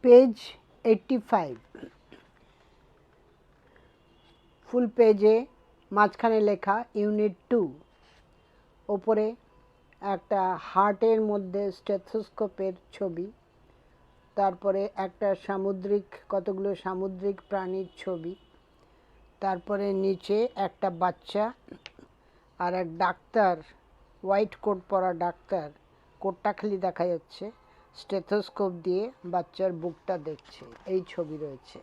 Page 85 ফুল পেজে মাঝখানে লেখা ইউনিট 2, ওপরে একটা হার্টের মধ্যে স্টেথোস্কোপের ছবি, তারপরে একটা কতগুলো সামুদ্রিক প্রাণীর ছবি, তারপরে নিচে একটা বাচ্চা আর এক ডাক্তার, হোয়াইট কোট পরা ডাক্তার, কোটটা খালি দেখা যাচ্ছে, স্টেথোস্কোপ দিয়ে বাচ্চার বুকটা দেখছে। এই ছবি রয়েছে।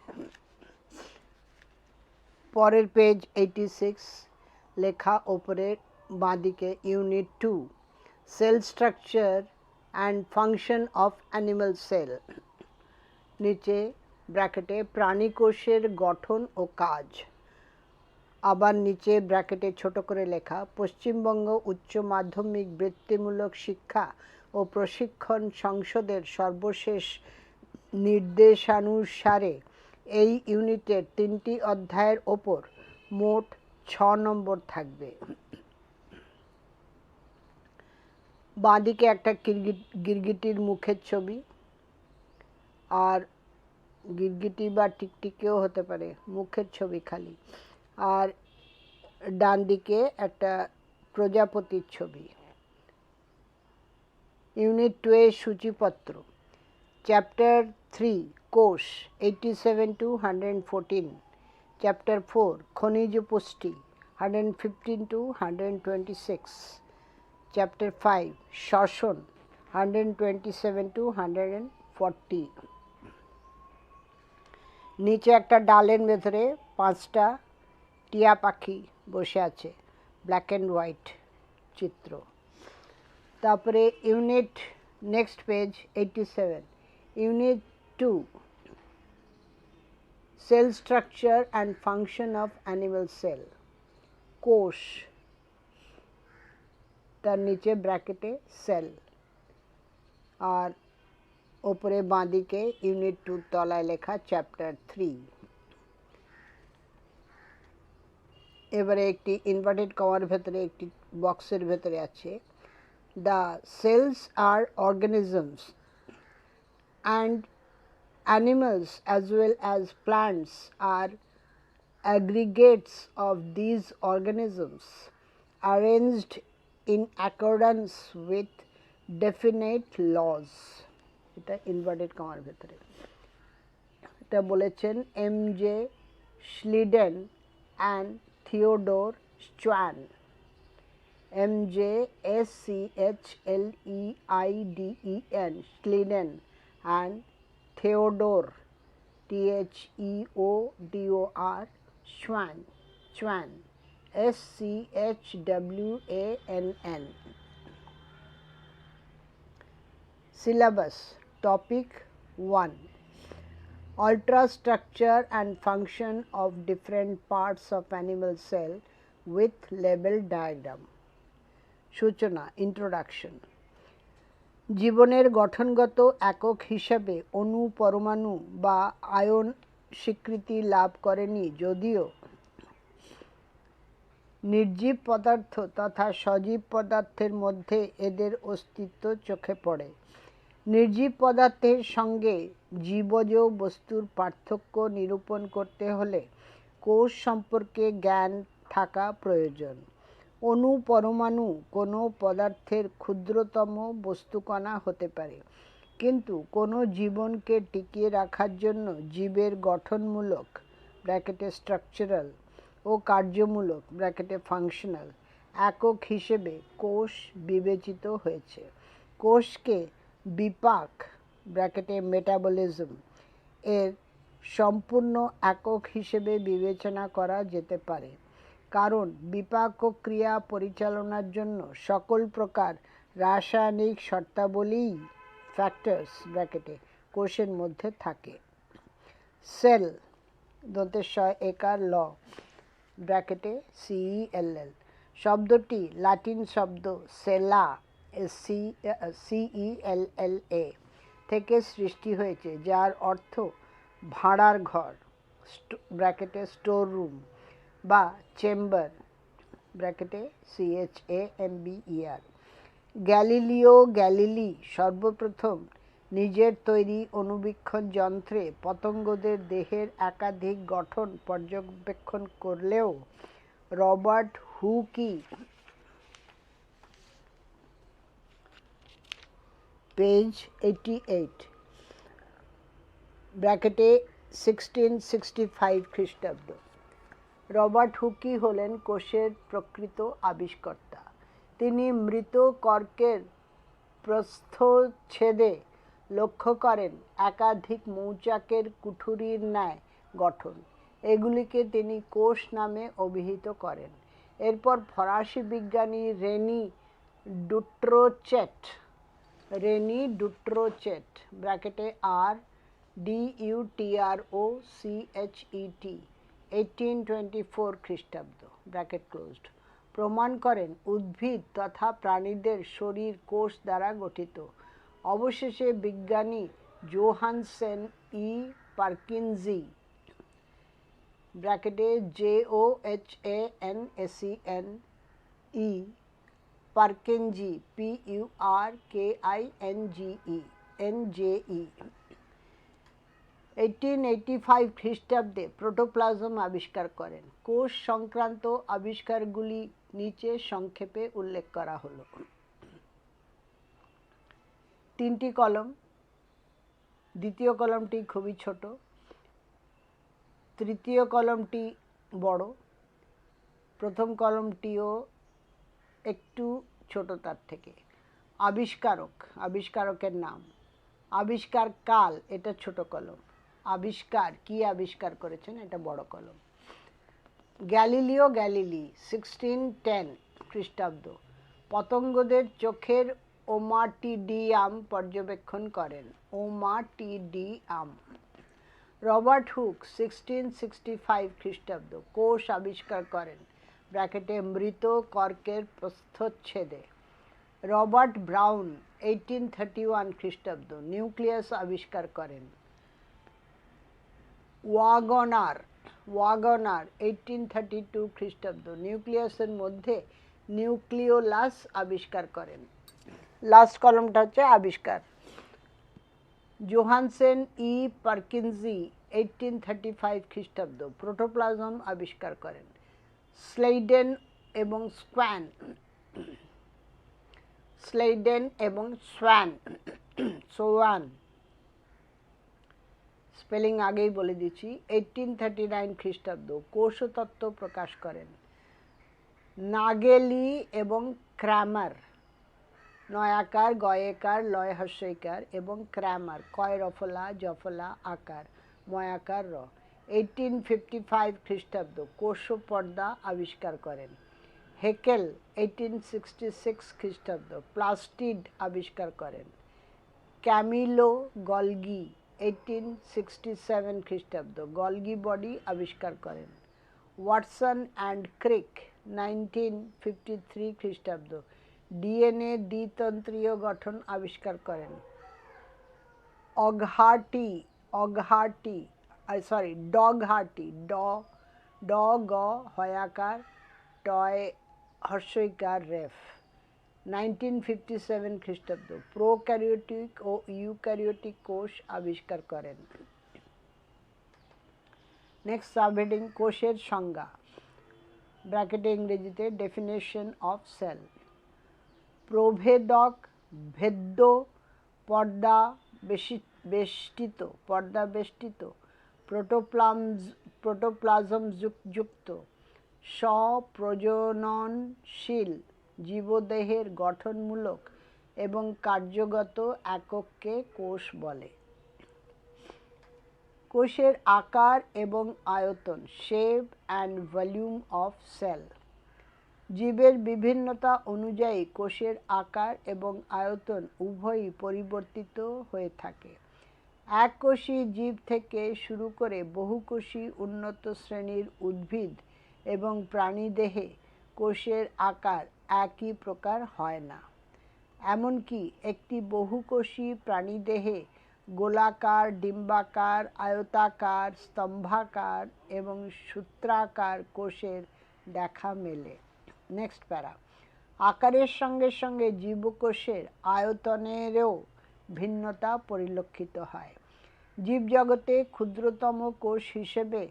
পরের পেজ 86 লেখা ওপরে বাঁদিকে unit 2, cell structure and function of animal cell, নিচে ব্র্যাকেটে প্রাণী কোষের গঠন ও কাজ, আবার নিচে ব্র্যাকেটে ছোট করে লেখা পশ্চিমবঙ্গ উচ্চ মাধ্যমিক বৃত্তিমূলক শিক্ষা ও প্রশিক্ষণ সংসদের সর্বশেষ নির্দেশানুসারে এই ইউনিটের 3টি অধ্যায়ের ওপর মোট 6 নম্বর থাকবে। বাঁদিকে একটা গিরগিটির মুখের ছবি, আর গিরগিটি বা টিকটিকিও হতে পারে, মুখের ছবি খালি, আর ডান দিকে একটা প্রজাপতির ছবি। ইউনিট 2 এর সূচিপত্র, চ্যাপ্টার 3 কোষ 87 to 114, চ্যাপ্টার 4 খনিজ পুষ্টি 115 to 126, চ্যাপ্টার 5 শ্বসন 127 to 140। নিচে একটা ডালের ভেতরে 5টা টিয়া পাখি বসে আছে, ব্ল্যাক অ্যান্ড হোয়াইট চিত্র। তারপরে unit next page 87, unit 2 cell structure and function of animal cell, কোষ, তার নিচে ব্র্যাকেটে সেল, আর ওপরে বাঁদিকে ইউনিট 2 তলায় লেখা চ্যাপ্টার 3। এবারে একটি ইনভার্টেড কমার ভেতরে একটি বক্সের ভেতরে আছে, দ্য সেলস আর organisms and animals as well as plants are aggregates of these organisms arranged in accordance with definite laws। এটা ইনভার্টেড কমার ভেতরে। এটা বলেছেন এম.জে. স্লিডেন অ্যান্ড থিওডোর স্ট্যান, M.J.S.C.H.L.E.I.D.E.N, Schleden, and Theodor, Theodor Schwann, Schwann। Syllabus, Topic 1, Ultrastructure and function of different parts of animal cell with label diagram। সূচনা, introduction. জীবনের গঠনগত একক হিসাবে অণু, পরমাণু বা আয়ন স্বীকৃতি লাভ করেনি, যদিও নির্জীব পদার্থ তথা সজীব পদার্থের মধ্যে এদের অস্তিত্ব চোখে পড়ে। নির্জীব পদার্থের সঙ্গে জীবজ বস্তুর পার্থক্য নিরূপণ করতে হলে কোষ সম্পর্কে জ্ঞান থাকা প্রয়োজন। অণু, পরমাণু কোনো পদার্থের ক্ষুদ্রতম বস্তুকণা হতে পারে, কিন্তু কোনো জীবনকে টিকিয়ে রাখার জন্য জীবের গঠনমূলক ব্র্যাকেটে স্ট্রাকচারাল ও কার্যমূলক ব্র্যাকেটে ফাংশনাল একক হিসেবে কোষ বিবেচিত হয়েছে। কোষকে বিপাক ব্র্যাকেটে মেটাবলিজম এর সম্পূর্ণ একক হিসেবে বিবেচনা করা যেতে পারে, কারণ বিপাক ক্রিয়া পরিচালনার জন্য সকল প্রকার রাসায়নিক শর্তাবলী ফ্যাক্টরস ব্র্যাকেটে কোষের মধ্যে থাকে। সেল দন্তেশ্বয় একার ল ব্র্যাকেটে CELL শব্দটি লাতিন শব্দ সেলা CELLA থেকে সৃষ্টি হয়েছে, যার অর্থ ভাঁড়ার ঘর ব্র্যাকেটে স্টোর রুম বা চেম্বার ব্র্যাকেটে CHAMBER। গ্যালিলিও গ্যালিলি সর্বপ্রথম নিজের তৈরি অণুবীক্ষণ যন্ত্রে পতঙ্গদের দেহের একাধিক গঠন পর্যবেক্ষণ করলেও রবার্ট হুকি পেজ 88 ব্র্যাকেটে 1665 খ্রিস্টাব্দ। রবার্ট হুকি হলেন কোষের প্রকৃত আবিষ্কর্তা। তিনি মৃত কর্কের প্রস্থচ্ছেদে লক্ষ্য করেন একাধিক মৌচাকের কুঠুরির ন্যায় গঠন। এগুলিকে তিনি কোষ নামে অভিহিত করেন। এরপর ফরাসি বিজ্ঞানী রেনি ডুট্রোচেট ব্র্যাকেটে RDUTROCHET 1824 খ্রিস্টাব্দ ব্র্যাকেট ক্লোজড প্রমাণ করেন উদ্ভিদ তথা প্রাণীদের শরীর কোষ দ্বারা গঠিত। অবশেষে বিজ্ঞানী জোহানসেন ই পার্কিনজি ব্র্যাকেটে JOHANSENE পার্কিনজি PURKINGE 1885 খ্রিস্টাব্দে প্রোটোপ্লাজম আবিষ্কার করেন। কোষ সংক্রান্ত আবিষ্কারগুলি নিচে সংক্ষেপে উল্লেখ করা হলো। 3টি কলম, দ্বিতীয় কলমটি খুবই ছোট, তৃতীয় কলমটি বড়, প্রথম কলমটিও একটু ছোট তার থেকে। আবিষ্কারকের নাম, আবিষ্কার কাল, এটা ছোট কলম। আবিষ্কার, কি আবিষ্কার করেছেন, এটা বড় কলম। গ্যালিলিও গ্যালিলি 1610 খ্রিস্টাব্দ পতঙ্গদের চোখের ওমাটিডিয়াম পর্যবেক্ষণ করেন। ওমাটিডিয়াম। রবার্ট হুক 1665 খ্রিস্টাব্দ কোষ আবিষ্কার করেন ব্র্যাকেটে মৃত কর্কের প্রস্থচ্ছেদে। রবার্ট ব্রাউন 1831 খ্রিস্টাব্দ নিউক্লিয়াস আবিষ্কার করেন। ওয়াগনার 1832 খ্রিস্টাব্দ নিউক্লিয়াসের মধ্যে নিউক্লিওলাস আবিষ্কার করেন। লাস্ট কলমটা হচ্ছে আবিষ্কার। জোহানসেন ই পার্কিনজি 1835 খ্রিস্টাব্দ প্রোটোপ্লাজম আবিষ্কার করেন। স্লেইডেন এবং সোয়ান স্পেলিং আগেই বলে দিচ্ছি 1839 খ্রিস্টাব্দ কোষতত্ত্ব প্রকাশ করেন। নাগেলি এবং ক্র্যামার, নয়াকার গয়েকার লয় হস্যইকার এবং ক্র্যামার কয় রফলা জফলা আকার ময়াকার র 1855 খ্রিস্টাব্দ কোষ পর্দা আবিষ্কার করেন। হেকেল 1866 খ্রিস্টাব্দ প্লাস্টিড আবিষ্কার করেন। ক্যামিলো গলগি 1867 খ্রিস্টাব্দ গলগি বডি আবিষ্কার করেন। ওয়াটসন অ্যান্ড ক্রিক 1953 খ্রিস্টাব্দ ডিএনএ দ্বিতন্ত্রীয় গঠন আবিষ্কার করেন। ডগহার্টি ড গ হয়াকার টয় হর্ষইকার রেফ 1957 খ্রিস্টাব্দ প্রোক্যারিওটিক ও ইউক্যারিওটিক কোষ আবিষ্কার করেন। নেক্সট সাবহেডিং কোষের সংজ্ঞা ব্র্যাকেটে ইংরেজিতে ডেফিনেশন অফ সেল। প্রভেদক, ভেদ্য, পর্দা বেষ্টিত, প্রোটোপ্লাজম যুক্ত, স্বপ্রজননশীল জীবদেহের গঠনমূলক এবং কার্যগত একককে কোষ বলে। কোষের আকার এবং আয়তন, shape and volume of cell. জীবের বিভিন্নতা অনুযায়ী কোষের আকার এবং আয়তন উভয়ই পরিবর্তিত হয়ে থাকে। এককোষী জীব থেকে শুরু করে বহুকোষী উন্নত শ্রেণীর উদ্ভিদ এবং প্রাণীদেহে কোষের আকার একই প্রকার হয় না। এমনকি একটি বহুকোষী প্রাণীদেহে গোলাকার, ডিম্বাকার, আয়তাকার, স্তম্ভাকার এবং সূত্রাকার কোষের দেখা মেলে। নেক্সট প্যারা। আকারের সঙ্গে সঙ্গে জীবকোষের আয়তনেরও ভিন্নতা পরিলক্ষিত হয়। জীবজগতে ক্ষুদ্রতম কোষ হিসেবে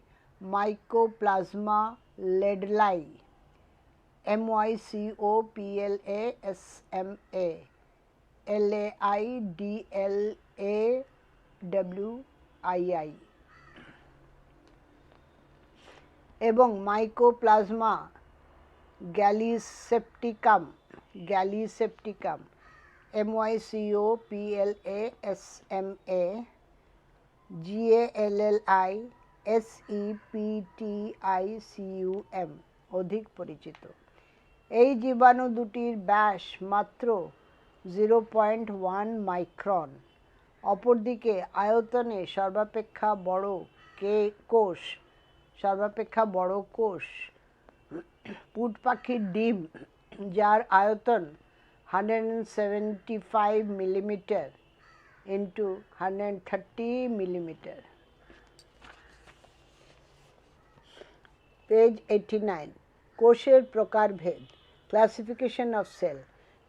মাইকোপ্লাজমা লেডলাই MYCOPLASMA LAIDLAWII এবং mycoplasma gallisepticum MYCOPLASMA GALLI SEPTICUM অধিক পরিচিত। এই জীবাণু দুটির ব্যাস মাত্র 0.1 মাইক্রন। অপরদিকে আয়তনে সর্বাপেক্ষা বড় কোষ উট পাখির ডিম, যার আয়তন 175 মিলিমিটার ইন্টু 130 মিলিমিটার। পেজ 89। কোষের প্রকারভেদ, ক্লাসিফিকেশন অফ সেল।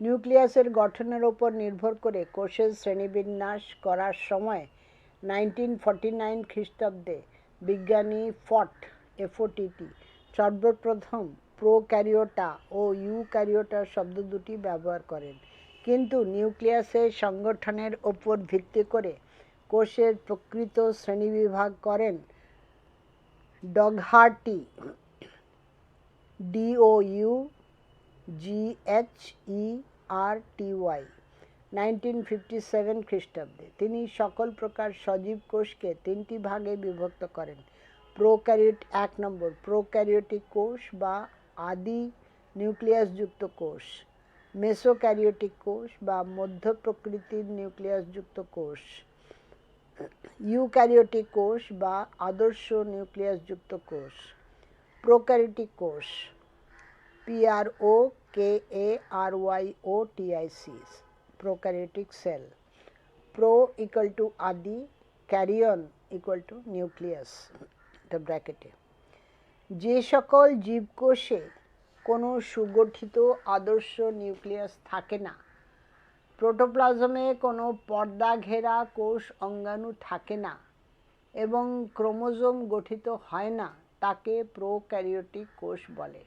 নিউক্লিয়াসের গঠনের উপর নির্ভর করে কোষের শ্রেণীবিন্যাস করার সময় 1949 খ্রিস্টাব্দে বিজ্ঞানী FOTT সর্বপ্রথম প্রোক্যারিওটা ও ইউক্যারিওটা শব্দ দুটি ব্যবহার করেন, কিন্তু নিউক্লিয়াসের সংগঠনের ওপর ভিত্তি করে কোষের প্রকৃত শ্রেণীবিভাগ করেন ডগহার্টি DOUGHERTY 1957 খ্রিস্টাব্দে। তিনি সকল প্রকার সজীব কোষকে তিনটি ভাগে বিভক্ত করেন। প্রোক্যারিওট 1 নম্বর প্রোক্যারিওটিক কোষ বা আদি নিউক্লিয়াসযুক্ত কোষ, মেসোক্যারিওটিক কোষ বা মধ্য প্রকৃতির নিউক্লিয়াসযুক্ত কোষ, ইউক্যারিওটিক কোষ বা আদর্শ নিউক্লিয়াসযুক্ত কোষ। প্রোক্যারিওটিক কোষ PROKARYOTIC prokaryotic sell. Pro equal to আদি, ক্যারিয়ন ইকুয়াল টু নিউক্লিয়াস ব্র্যাকেটে। যে সকল জীবকোষে কোনো সুগঠিত আদর্শ নিউক্লিয়াস থাকে না, প্রোটোপ্লাজমে কোনো পর্দা ঘেরা কোষ অঙ্গাণু থাকে না এবং ক্রোমোজোম গঠিত হয় না, তাকে প্রোক্যারিওটিক কোষ বলে।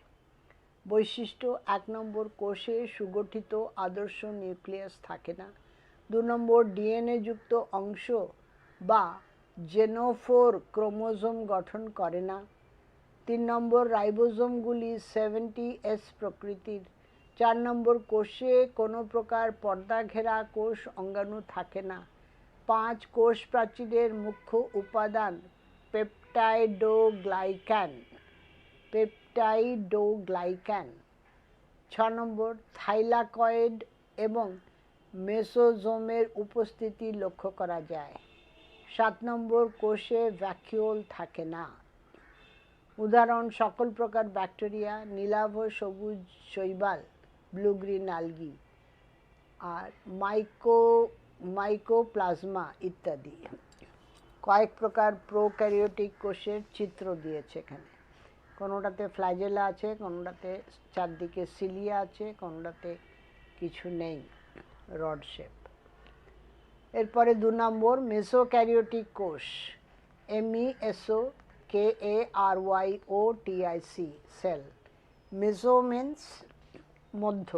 বৈশিষ্ট্য 1 নম্বর কোষে সুগঠিত আদর্শ নিউক্লিয়াস থাকে না। 2 নম্বর ডিএনএ যুক্ত অংশ বা জেনোফোর ক্রোমোজোম গঠন করে না। 3 নম্বর রাইবোজোমগুলি 70S প্রকৃতির। 4 নম্বর কোষে কোনো প্রকার পর্দা ঘেরা কোষ অঙ্গাণু থাকে না। 5 কোষ প্রাচীরের মুখ্য উপাদান পেপটাইডোগ্লাইক্যান। 6 নম্বর থাইলাকয়েড এবং মেসোজোমের উপস্থিতি লক্ষ্য করা যায়। 7 নম্বর কোষে ভ্যাকিউল থাকে না। উদাহরণ সকল প্রকার ব্যাকটেরিয়া, নীলাভ সবুজ শৈবাল, ব্লু গ্রিন আলগি, আর মাইকোপ্লাজমা ইত্যাদি। কয়েক প্রকার প্রোক্যারিওটিক কোষের চিত্র দিয়েছে এখানে। কোনোটাতে ফ্ল্যাজেলা আছে, কোনোটাতে চারদিকে সিলিয়া আছে, কোনোটাতে কিছু নেই, রড শেপ। এরপরে 2 নম্বর মেসোক্যারিওটিক কোষ MESOKARYOTIC সেল। মেসো মিন্স মধ্য,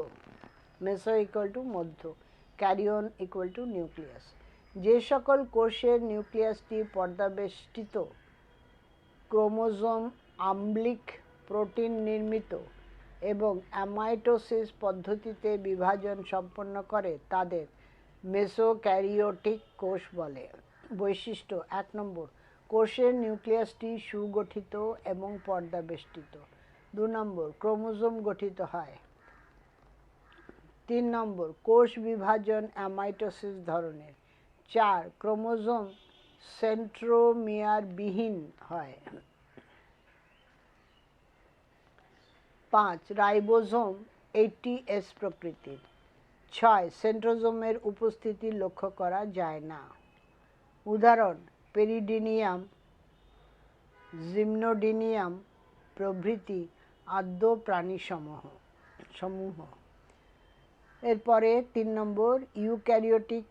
মেসো ইকুয়াল টু মধ্য, ক্যারিয়ন ইকুয়াল টু নিউক্লিয়াস। যে সকল কোষের নিউক্লিয়াসটি পর্দাবেষ্টিত, ক্রোমোজোম আম্লিক প্রোটিন নির্মিত এবং অ্যামাইটোসিস পদ্ধতিতে বিভাজন সম্পন্ন করে, তাদের মেসোক্যারিওটিক কোষ বলে। বৈশিষ্ট্য 1 নম্বর কোষের নিউক্লিয়াসটি সুগঠিত এবং পর্দাবেষ্টিত। 2 নম্বর ক্রোমোজোম গঠিত হয়। 3 নম্বর কোষ বিভাজন অ্যামাইটোসিস ধরনের। 4 ক্রোমোজোম সেন্ট্রোমিয়ারবিহীন হয়। 5 রাইবোজোম 80S প্রকৃতির। 6 সেন্ট্রোজোমের উপস্থিতি লক্ষ্য করা যায় না। উদাহরণ পেরিডিনিয়াম, জিমনোডিনিয়াম প্রভৃতি আদ্য প্রাণীসমূহ। এরপরে 3 নম্বর ইউক্যারিওটিক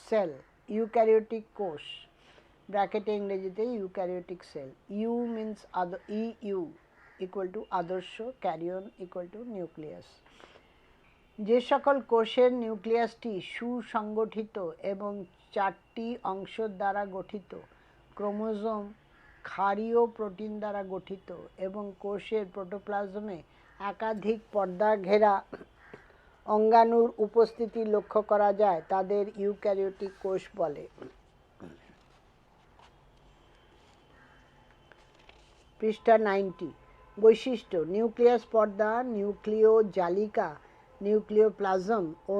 সেল, ইউক্যারিওটিক কোষ, ব্র্যাকেটে ইংরেজিতে eukaryotic cell. Eu means eu equal to আদর্শ, ক্যারিয়ন ইকুয়াল টু নিউক্লিয়াস। যে সকল কোষের নিউক্লিয়াসটি সুসংগঠিত এবং 4টি অংশ দ্বারা গঠিত, ক্রোমোজোম, ক্ষারীয় প্রোটিন দ্বারা গঠিত এবং কোষের প্রোটোপ্লাজমে একাধিক পর্দা ঘেরা অঙ্গাণুর উপস্থিতি লক্ষ্য করা যায়, তাদের ইউক্যারিওটিক কোষ বলে। পৃষ্ঠা 90। বৈশিষ্ট্য: নিউক্লিয়াস পর্দা, নিউক্লিয় জালিকা, নিউক্লিওপ্লাজম ও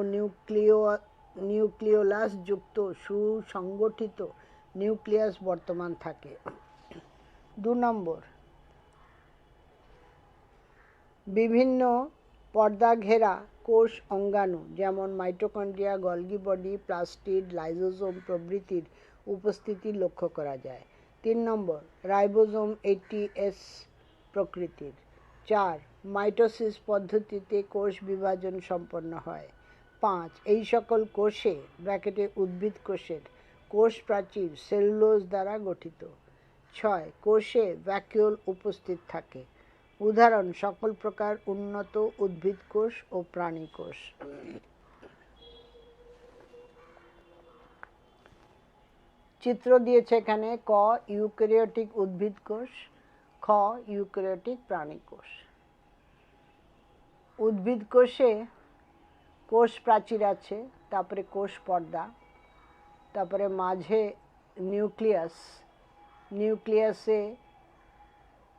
নিউক্লিওলাস যুক্ত সুসংগঠিত নিউক্লিয়াস বর্তমান থাকে। 2 নম্বর, বিভিন্ন পর্দা ঘেরা কোষ অঙ্গাণু যেমন mitochondria, Golgi body, plastid, lysosome প্রভৃতির উপস্থিতি লক্ষ্য করা যায়। 3 নম্বর, রাইবোজোম ATS প্রকৃতির। 4. মাইটোসিস পদ্ধতিতে কোষ বিভাজন সম্পন্ন হয়। 5. এই সকল কোষে ব্র্যাকেটে উদ্ভিদ কোষের কোষ প্রাচীর সেলুলোজ দ্বারা গঠিত। 6. কোষে ভ্যাকুওল উপস্থিত থাকে। উদাহরণ: সকল প্রকার উন্নত উদ্ভিদ কোষ ও প্রাণী কোষ। চিত্র দিয়েছে এখানে। ক, ইউক্যারিওটিক উদ্ভিদ কোষ, খ, ইউক্যারিওটিক প্রাণী কোষ। উদ্ভিদ কোষে কোষ প্রাচীর আছে, তারপরে কোষ পর্দা, তারপরে মাঝে নিউক্লিয়াস, নিউক্লিয়াসে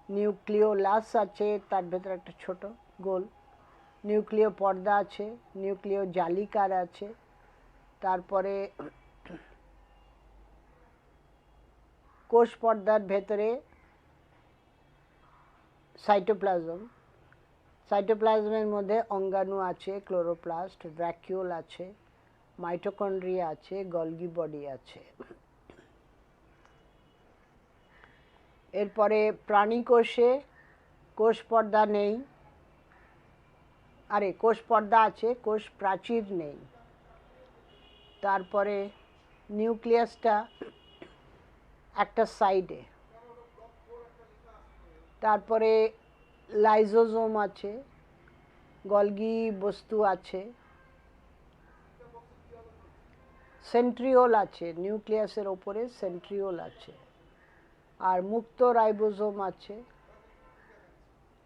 নিউক্লিওলাস আছে, তার ভেতরে একটা ছোট গোল নিউক্লিয় পর্দা আছে, নিউক্লিয় জালিকার আছে, তারপরে কোষ পর্দার ভেতরে সাইটোপ্লাজম, সাইটোপ্লাজমের মধ্যে অঙ্গাণু আছে, ক্লোরোপ্লাস্ট, ভ্যাকিউল আছে, মাইটোকন্ড্রিয়া আছে, গলগি বডি আছে। এরপরে প্রাণী কোষে কোষ পর্দা নেই, কোষ পর্দা আছে, কোষ প্রাচীর নেই। তারপরে নিউক্লিয়াসটা একটা সাইডে, তারপরে লাইসোজোম আছে, গলগি বস্তু আছে, সেন্ট্রিওল আছে, নিউক্লিয়াসের ওপরে সেন্ট্রিওল আছে, আর মুক্ত রাইবোজোম আছে,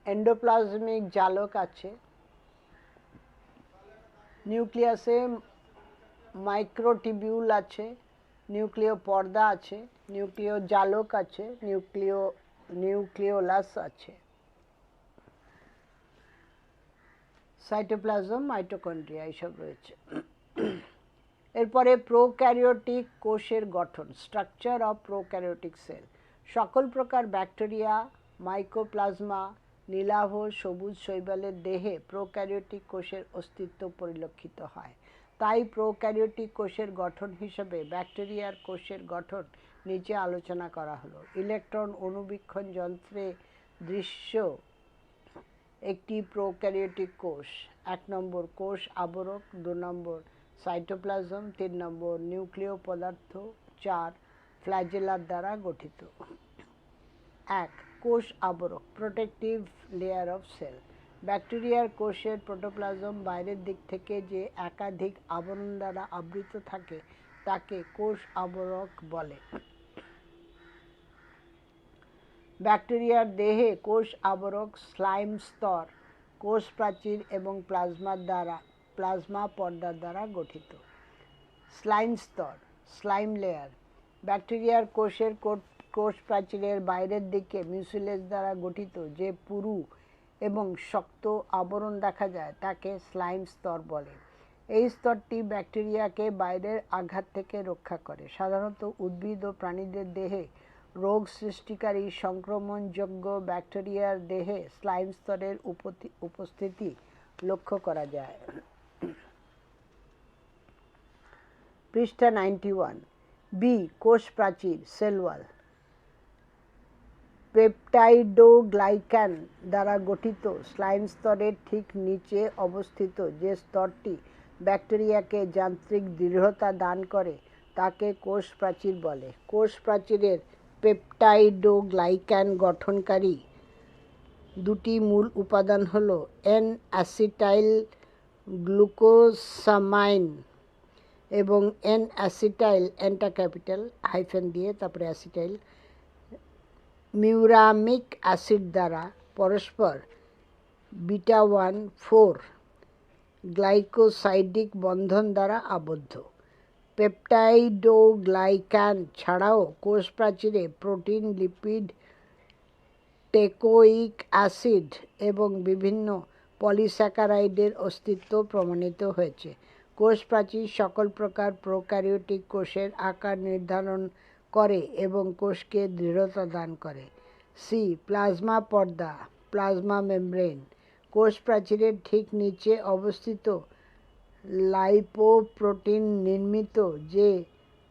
এন্ডোপ্লাজমিক জালক আছে, নিউক্লিয়াসে মাইক্রোটিবিউল আছে, নিউক্লিয় পর্দা আছে, নিউক্লিয় জালক আছে, নিউক্লিওলাস আছে, সাইটোপ্লাজম, মাইটোকন্ড্রিয়া এইসব রয়েছে। এরপরে প্রোক্যারিওটিক কোষের গঠন, স্ট্রাকচার অফ প্রোক্যারিওটিক সেল। সকল প্রকার ব্যাকটেরিয়া, মাইকোপ্লাজমা, নীলাভ সবুজ শৈবালের দেহে প্রোক্যারিওটিক কোষের অস্তিত্ব পরিলক্ষিত হয়। তাই প্রোক্যারিওটিক কোষের গঠন হিসেবে ব্যাকটেরিয়ার কোষের গঠন নিচে আলোচনা করা হলো। ইলেকট্রন অণুবীক্ষণ যন্ত্রে দৃশ্য একটি প্রোক্যারিওটিক কোষ: 1 নম্বর কোষ আবরক, 2 নম্বর সাইটোপ্লাজম, 3 নম্বর নিউক্লিয় পদার্থ, 4 ফ্ল্যাজেলার দ্বারা গঠিত। 1. কোষ আবরক, প্রোটেক্টিভ লেয়ার অফ সেল। ব্যাকটেরিয়ার কোষের প্রোটোপ্লাজম বাইরের দিক থেকে যে একাধিক আবরণ দ্বারা আবৃত থাকে তাকে কোষ আবরক বলে। ব্যাকটেরিয়ার দেহে কোষ আবরক স্লাইম স্তর, কোষ প্রাচীর এবং প্লাজমা পর্দার দ্বারা গঠিত। স্লাইম স্তর, স্লাইম লেয়ার। ব্যাকটেরিয়ার কোষের কোষ প্রাচীরের বাইরের দিকে মিউসিলেজ দ্বারা গঠিত যে পুরু এবং শক্ত আবরণ দেখা যায় তাকে স্লাইম স্তর বলে। এই স্তরটি ব্যাকটেরিয়াকে বাইরের আঘাত থেকে রক্ষা করে। সাধারণত উদ্ভিদ ও প্রাণীদের দেহে রোগ সৃষ্টিকারী সংক্রমণযোগ্য ব্যাকটেরিয়ার দেহে স্লাইম স্তরের উপস্থিতি লক্ষ্য করা যায়। পৃষ্ঠা 91। বি, কোষ প্রাচীর, সেল ওয়াল। পেপটাইডোগ্লাইক্যান দ্বারা গঠিত স্লাইম স্তরের ঠিক নিচে অবস্থিত যে স্তরটি ব্যাকটেরিয়াকে যান্ত্রিক দৃঢ়তা দান করে তাকে কোষ প্রাচীর বলে। কোষ প্রাচীরের পেপটাইডোগ্লাইকান গঠনকারী দুটি মূল উপাদান হল N-অ্যাসিটাইল গ্লুকোসামাইন এবং N-অ্যাসিটাইল হাইফেন দিয়ে তারপরে অ্যাসিটাইল মিউরামিক অ্যাসিড দ্বারা পরস্পর β1,4 গ্লাইকোসাইডিক বন্ধন দ্বারা আবদ্ধ। পেপটাইডোগ্লাইকান ছাড়াও কোষ প্রাচীরে প্রোটিন, লিপিড, টেকোইক অ্যাসিড এবং বিভিন্ন পলিস্যাকারাইডের অস্তিত্ব প্রমাণিত হয়েছে। কোষ প্রাচীর সকল প্রকার প্রোক্যারিওটিক কোষের আকার নির্ধারণ করে এবং কোষকে দৃঢ়তা দান করে। প্লাজমা পর্দা, প্লাজমা মেমব্রেন। কোষ প্রাচীরের ঠিক নিচে অবস্থিত লাইপোপ্রোটিন নির্মিত যে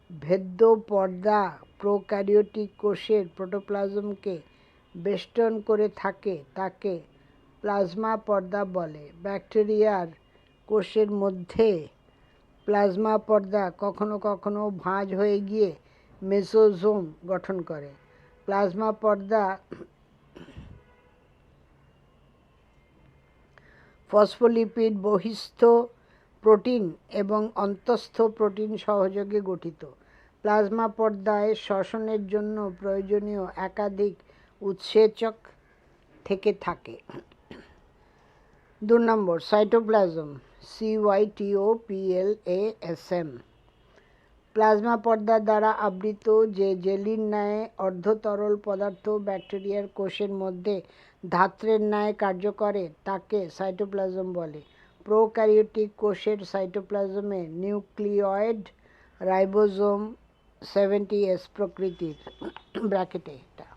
ভেদ্য পর্দা প্রোক্যারিওটিক কোষের প্রোটোপ্লাজমকে বেষ্টন করে থাকে তাকে প্লাজমা পর্দা বলে। ব্যাকটেরিয়ার কোষের মধ্যে প্লাজমা পর্দা কখনো কখনো ভাঁজ হয়ে গিয়ে মেসোজোম গঠন করে। প্লাজমা পর্দা ফসফোলিপিড বহিস্থ প্রোটিন এবং অন্তঃস্থ প্রোটিন সহযোগে গঠিত। প্লাজমা পর্দায় শ্বসনের জন্য প্রয়োজনীয় একাধিক উৎসেচক থেকে থাকে। 2 নম্বর, সাইটোপ্লাজম, CYTOPLASM। প্লাজমা পর্দা দ্বারা আবৃত যে জেলির ন্যায় অর্ধতরল পদার্থ ব্যাকটেরিয়ার কোষের মধ্যে ধাত্রের ন্যায় কার্য করে তাকে সাইটোপ্লাজম বলে। প্রোক্যারিওটিক কোষের সাইটোপ্লাজমে নিউক্লিয়য়েড রাইবোজোম 70S প্রকৃতির ব্র্যাকেটে এটা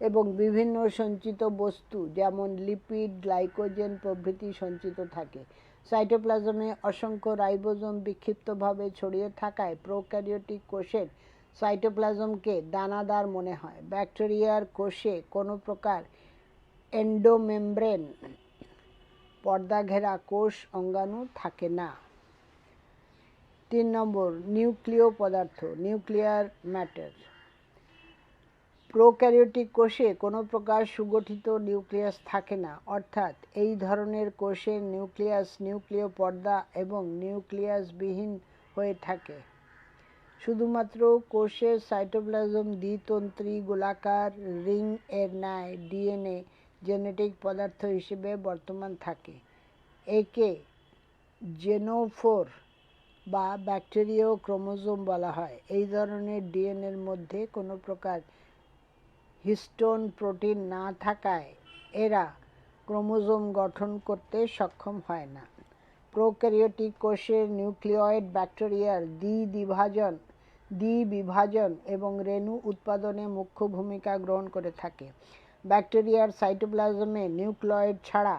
এবং বিভিন্ন সঞ্চিত বস্তু যেমন লিপিড, গ্লাইকোজেন প্রভৃতি সঞ্চিত থাকে। সাইটোপ্লাজমে অসংখ্য রাইবোজোম বিক্ষিপ্তভাবে ছড়িয়ে থাকায় প্রোক্যারিওটিক কোষের সাইটোপ্লাজমকে দানাদার মনে হয়। ব্যাকটেরিয়ার কোষে কোনো প্রকার এন্ডোমেমব্রেন পর্দা ঘেরা কোষ অঙ্গাণু থাকে না। 3 নম্বর, নিউক্লিয় পদার্থ, নিউক্লিয়ার ম্যাটার। প্রোক্যারিওটিক কোষে কোনো প্রকার সুগঠিত নিউক্লিয়াস থাকে না, অর্থাৎ এই ধরনের কোষের নিউক্লিয়াস নিউক্লিয় পর্দা এবং নিউক্লিয়াসবিহীন হয়ে থাকে। শুধুমাত্র কোষের সাইটোপ্লাজম দ্বিতন্ত্রী গোলাকার রিং এর ন্যায় ডিএনএ জেনেটিক পদার্থ হিসেবে বর্তমান থাকে। একে জেনোফোর বা ব্যাকটেরিয় ক্রোমোজোম বলা হয়। এই ধরনের ডিএনএর মধ্যে কোনো প্রকার হিস্টোন প্রোটিন না থাকায় এরা ক্রোমোজোম গঠন করতে সক্ষম হয় না। প্রোক্যারিওটিক কোষের নিউক্লিয়য়েড ব্যাকটেরিয়ার দ্বিবিভাজন এবং রেণু উৎপাদনে মুখ্য ভূমিকা গ্রহণ করে থাকে। ব্যাকটেরিয়ার সাইটোপ্লাজমে নিউক্লিয়য়েড ছাড়া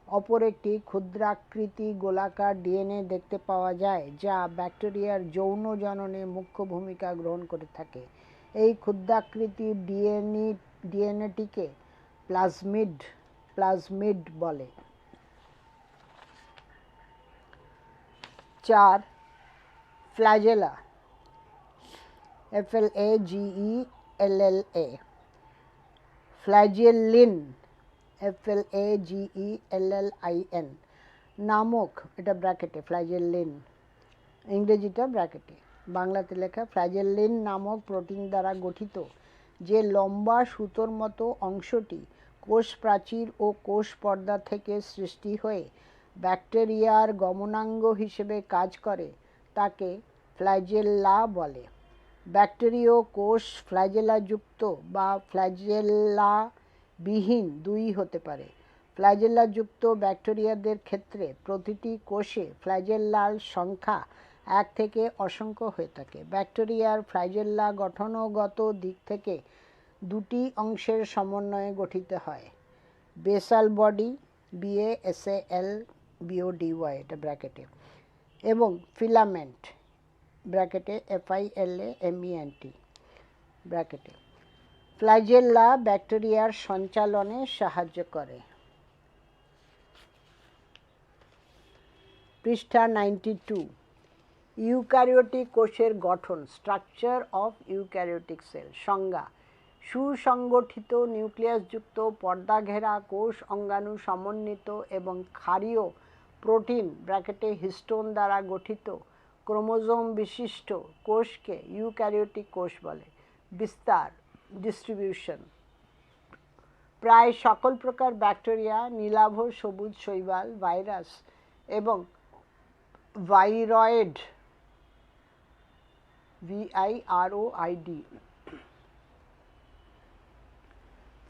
অপর একটি ক্ষুদ্রাকৃতি গোলাকার ডিএনএ দেখতে পাওয়া যায় যা ব্যাকটেরিয়ার যৌন জননে মুখ্য ভূমিকা গ্রহণ করে থাকে। এই ক্ষুদ্রাকৃতির ডিএনএটিকে প্লাজমিড বলে। 4. Flagella, FLAGELLA। ফ্ল্যাজেলিন, FLAGELLIN নামক, এটা ব্র্যাকেটে ফ্ল্যাজেলিন, ইংরেজিটা ব্র্যাকেটে, বাংলাতে লেখা, ফ্ল্যাজেলিন নামক প্রোটিন দ্বারা গঠিত যে লম্বা সুতোর মতো অংশটি কোষ প্রাচীর ও কোষ পর্দা থেকে সৃষ্টি হয়ে ব্যাকটেরিয়ার গমনাঙ্গ হিসেবে কাজ করে তাকে ফ্ল্যাজেল্লা বলে। ব্যাকটেরিয় কোষ ফ্ল্যাজেলাযুক্ত বা ফ্ল্যাজেলাবিহীন দুই হতে পারে। ফ্ল্যাজেলাযুক্ত ব্যাকটেরিয়াদের ক্ষেত্রে প্রতিটি কোষে ফ্ল্যাজেল্লার সংখ্যা 1 থেকে অসংখ্য হয়ে থাকে। ব্যাকটেরিয়ার ফ্ল্যাজেল্লা গঠনগত দিক থেকে দুটি অংশের সমন্বয়ে গঠিত হয়: বেসাল বডি, BASALBODY, এটা ব্র্যাকেটে, এবং ফিলামেন্ট, ব্র্যাকেটে FILAMENT, ব্র্যাকেটে। ফ্ল্যাজেল্লা ব্যাকটেরিয়ার সঞ্চালনে সাহায্য করে। পৃষ্ঠা 92। ইউক্যারিওটিক কোষের গঠন, স্ট্রাকচার অফ ইউক্যারিওটিক সেল। সংজ্ঞা: সুসংগঠিত নিউক্লিয়াসযুক্ত পর্দা ঘেরা কোষ অঙ্গাণু সমন্বিত এবং ক্ষারীয় প্রোটিন ব্র্যাকেটে হিস্টোন দ্বারা গঠিত ক্রোমোজোম বিশিষ্ট কোষকে ইউক্যারিওটিক কোষ বলে। বিস্তার, ডিস্ট্রিবিউশন: প্রায় সকল প্রকার ব্যাকটেরিয়া, নীলাভ সবুজ শৈবাল, ভাইরাস এবং ভাইরয়েড VIROID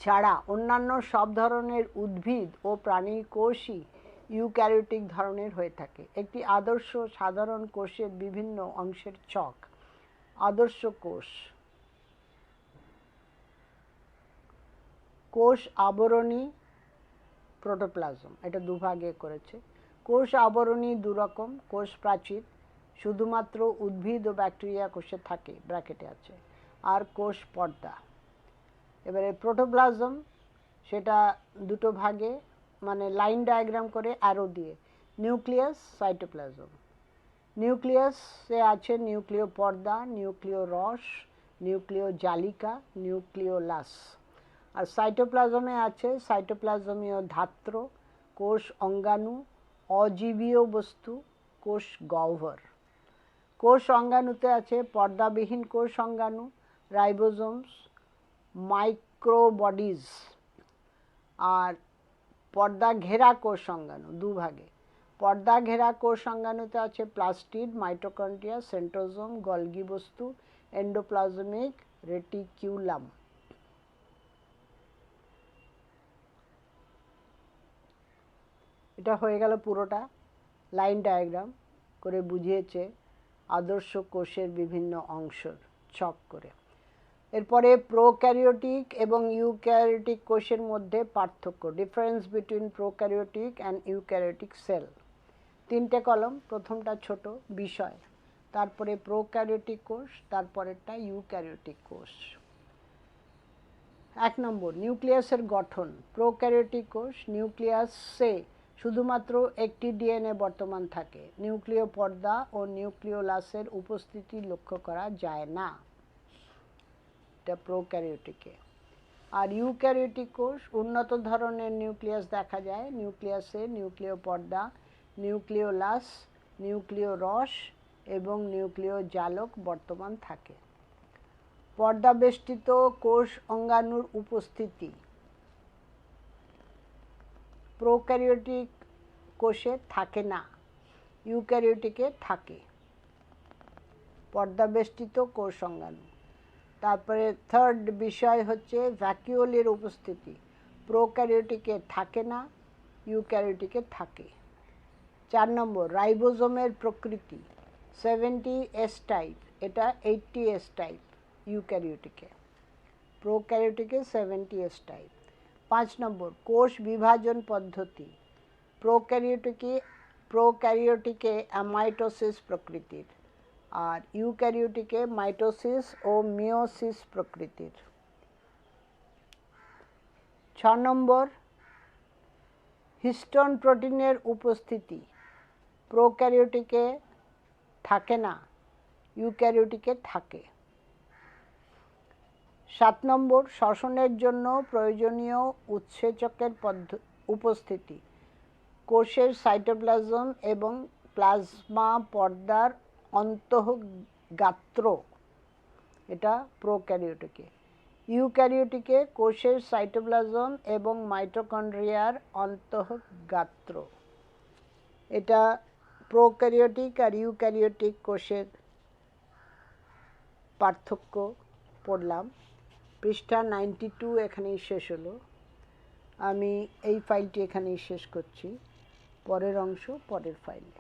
ছাড়া অন্যান্য সব ধরনের উদ্ভিদ ও প্রাণী কোষই ইউক্যারিওটিক ধরনের হয়ে থাকে। একটি আদর্শ সাধারণ কোষের বিভিন্ন অংশের ছক। আদর্শ কোষ: কোষ আবরণী, প্রোটোপ্লাজম, এটা দুভাগে করেছে। কোষ আবরণী দুরকম, কোষ প্রাচীর শুধুমাত্র উদ্ভিদ ও ব্যাকটেরিয়া কোষে থাকে, ব্র্যাকেটে আছে, আর কোষ পর্দা। এবারে প্রোটোপ্লাজম, সেটা দুটো ভাগে, মানে লাইন ডায়াগ্রাম করে অ্যারো দিয়ে। Nucleus, cytoplasm. নিউক্লিয়াসে আছে নিউক্লিয় পর্দা, নিউক্লিয় রস, নিউক্লিয় জালিকা, নিউক্লিওলাস। আর সাইটোপ্লাজমে আছে সাইটোপ্লাজমীয় ধাত্র, কোষ অঙ্গাণু, অজীবীয় বস্তু, কোষ গহ্বর। কোষ অঙ্গাণুতে আছে পর্দাবিহীন কোষ অঙ্গাণু, রাইবোজোমস, মাইক্রোবডিজ, আর পর্দা ঘেরা কোষ অঙ্গাণু দুভাগে। পর্দা ঘেরা কোষ অঙ্গাণুতে আছে প্লাস্টিড, মাইটোকন্ড্রিয়া, সেন্ট্রোজোম, গলগি বস্তু, এন্ডোপ্লাজমিক রেটিকিউলাম। এটা হয়ে গেল পুরোটা লাইন ডায়াগ্রাম করে বুঝিয়েছে আদর্শ কোষের বিভিন্ন অংশের ছক করে। এরপরে প্রোক্যারিওটিক এবং ইউক্যারিওটিক কোষের মধ্যে পার্থক্য, difference between prokaryotic and eukaryotic sell. 3টে কলম, প্রথমটা ছোট বিষয়, তারপরে প্রোক্যারিওটিক কোষ, তারপরেরটা ইউক্যারিওটিক কোষ। 1 নম্বর, নিউক্লিয়াসের গঠন। প্রোক্যারিওটিক কোষ, নিউক্লিয়াসে শুধুমাত্র একটি ডিএনএ বর্তমান থাকে। নিউক্লিয় পর্দা ও নিউক্লিওলাসের উপস্থিতি লক্ষ্য করা যায় না, এটা প্রোক্যারিওটিকে। আর ইউক্যারিওটিক কোষ, উন্নত ধরনের নিউক্লিয়াস দেখা যায়। নিউক্লিয়াসে নিউক্লিয় পর্দা, নিউক্লিওলাস, নিউক্লিয় রস এবং নিউক্লিয় জালক বর্তমান থাকে। পর্দা বেষ্টিত কোষ অঙ্গাণুর উপস্থিতি প্রোক্যারিওটিক কোষে থাকে না, ইউক্যারিওটিকে থাকে পর্দা বেষ্টিত কোষ অঙ্গাণু। তারপরে থার্ড বিষয় হচ্ছে ভ্যাকিওলের উপস্থিতি, প্রোক্যারিওটিকে থাকে না, ইউক্যারিওটিকে থাকে। 4 নম্বর, রাইবোজোমের প্রকৃতি। 70S টাইপ, এটা 80S টাইপ ইউক্যারিওটিকে, প্রোক্যারিওটিকে 70S টাইপ। 5 নম্বর, কোষ বিভাজন পদ্ধতি। প্রোক্যারিওটিকে অ্যামাইটোসিস প্রকৃতির, আর ইউক্যারিওটিকে মাইটোসিস ও মিওসিস প্রকৃতির। 6 নম্বর, হিস্টোন প্রোটিনের উপস্থিতি। প্রোক্যারিওটিকে থাকে না, ইউক্যারিওটিকে থাকে। 7 নম্বর, শ্বসনের জন্য প্রয়োজনীয় উৎসেচকের উপস্থিতি। কোষের সাইটোপ্লাজম এবং প্লাজমা পর্দার অন্তঃগাত্র, এটা প্রোক্যারিওটিকে। ইউক্যারিওটিকে কোষের সাইটোপ্লাজম এবং মাইটোকন্ড্রিয়ার অন্তঃগাত্র। এটা প্রোক্যারিওটিক আর ইউক্যারিওটিক কোষের পার্থক্য পড়লাম। পৃষ্ঠা 92 এখানেই শেষ হলো। আমি এই ফাইলটি এখানেই শেষ করছি, পরের অংশ পরের ফাইলে।